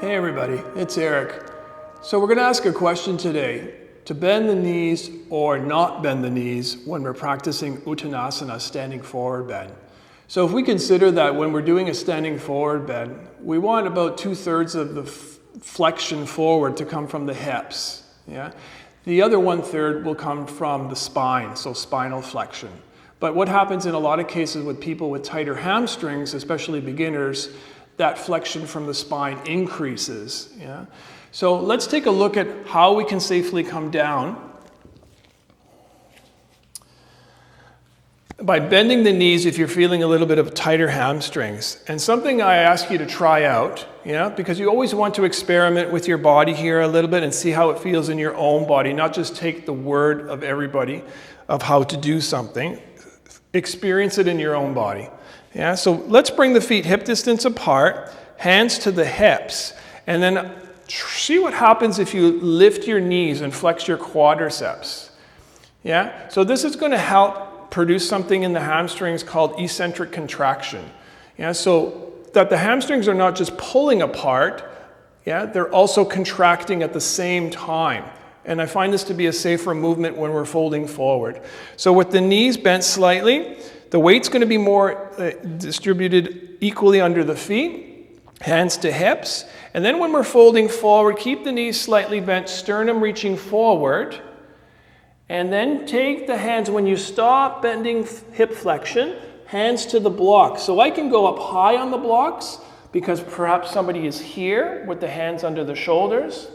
Hey everybody, it's Eric. So we're going to ask a question today, to bend the knees or not bend the knees when we're practicing Uttanasana, standing forward bend. So if we consider that when we're doing a standing forward bend, we want about 2/3 of the flexion forward to come from the hips. Yeah? The other 1/3 will come from the spine, so spinal flexion. But what happens in a lot of cases with people with tighter hamstrings, especially beginners, that flexion from the spine increases. Yeah? So let's take a look at how we can safely come down by bending the knees if you're feeling a little bit of tighter hamstrings. And something I ask you to try out, because you always want to experiment with your body here a little bit and see how it feels in your own body, not just take the word of everybody of how to do something. Experience it in your own body. Yeah, so let's bring the feet hip distance apart, hands to the hips, and then see what happens if you lift your knees and flex your quadriceps. Yeah, so this is going to help produce something in the hamstrings called eccentric contraction. Yeah, so that the hamstrings are not just pulling apart, they're also contracting at the same time. And I find this to be a safer movement when we're folding forward. So with the knees bent slightly, the weight's going to be more distributed equally under the feet, hands to hips. And then when we're folding forward, keep the knees slightly bent, sternum reaching forward. And then take the hands, when you stop bending hip flexion, hands to the blocks. So I can go up high on the blocks because perhaps somebody is here with the hands under the shoulders.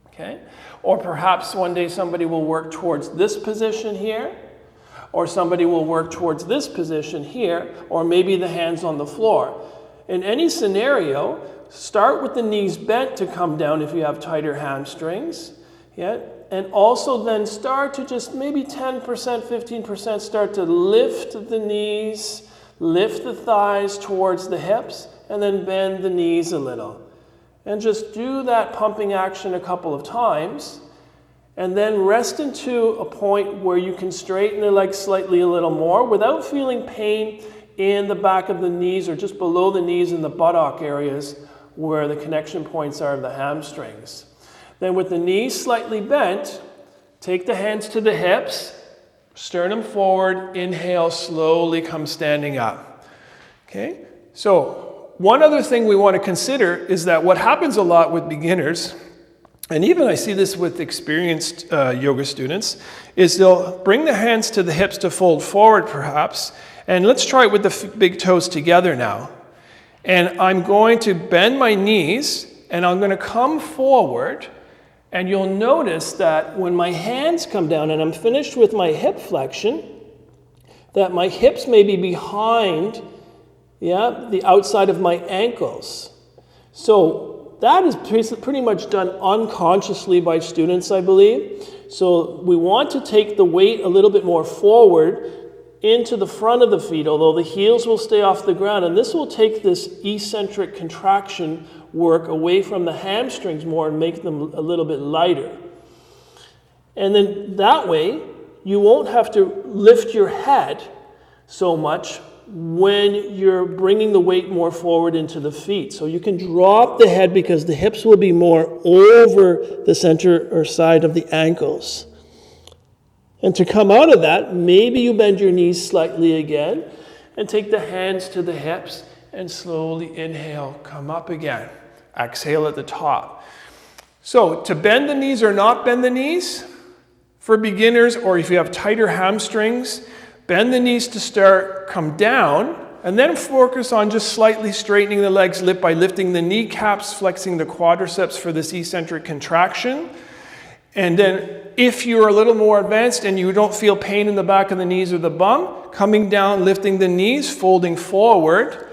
Okay? Or perhaps one day somebody will work towards this position here. Or somebody will work towards this position here, or maybe the hands on the floor. In any scenario, start with the knees bent to come down if you have tighter hamstrings. And also then start to just maybe 10%, 15% start to lift the knees, lift the thighs towards the hips, and then bend the knees a little. And just do that pumping action a couple of times. And then rest into a point where you can straighten the legs slightly a little more without feeling pain in the back of the knees or just below the knees in the buttock areas where the connection points are of the hamstrings. Then with the knees slightly bent, take the hands to the hips, sternum forward, inhale, slowly come standing up. Okay? So one other thing we want to consider is that what happens a lot with beginners, and even I see this with experienced yoga students, is they'll bring the hands to the hips to fold forward perhaps, and let's try it with the big toes together now. And I'm going to bend my knees, and I'm going to come forward, and you'll notice that when my hands come down and I'm finished with my hip flexion, that my hips may be behind the outside of my ankles. So that is pretty much done unconsciously by students, I believe. So we want to take the weight a little bit more forward into the front of the feet, although the heels will stay off the ground. And this will take this eccentric contraction work away from the hamstrings more and make them a little bit lighter. And then that way, you won't have to lift your head so much when you're bringing the weight more forward into the feet. So you can drop the head because the hips will be more over the center or side of the ankles. And to come out of that, maybe you bend your knees slightly again and take the hands to the hips and slowly inhale, come up again. Exhale at the top. So to bend the knees or not bend the knees, for beginners or if you have tighter hamstrings, bend the knees to start, come down, and then focus on just slightly straightening the legs by lifting the kneecaps, flexing the quadriceps for this eccentric contraction. And then if you're a little more advanced and you don't feel pain in the back of the knees or the bum, coming down, lifting the knees, folding forward,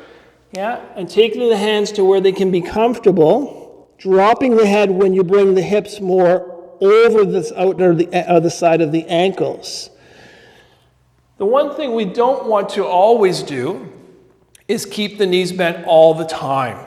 and taking the hands to where they can be comfortable, dropping the head when you bring the hips more over the outer side of the ankles. The one thing we don't want to always do is keep the knees bent all the time.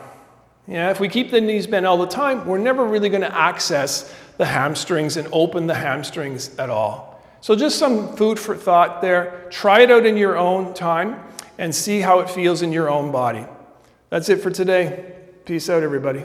If we keep the knees bent all the time, we're never really going to access the hamstrings and open the hamstrings at all. So just some food for thought there. Try it out in your own time and see how it feels in your own body. That's it for today. Peace out, everybody.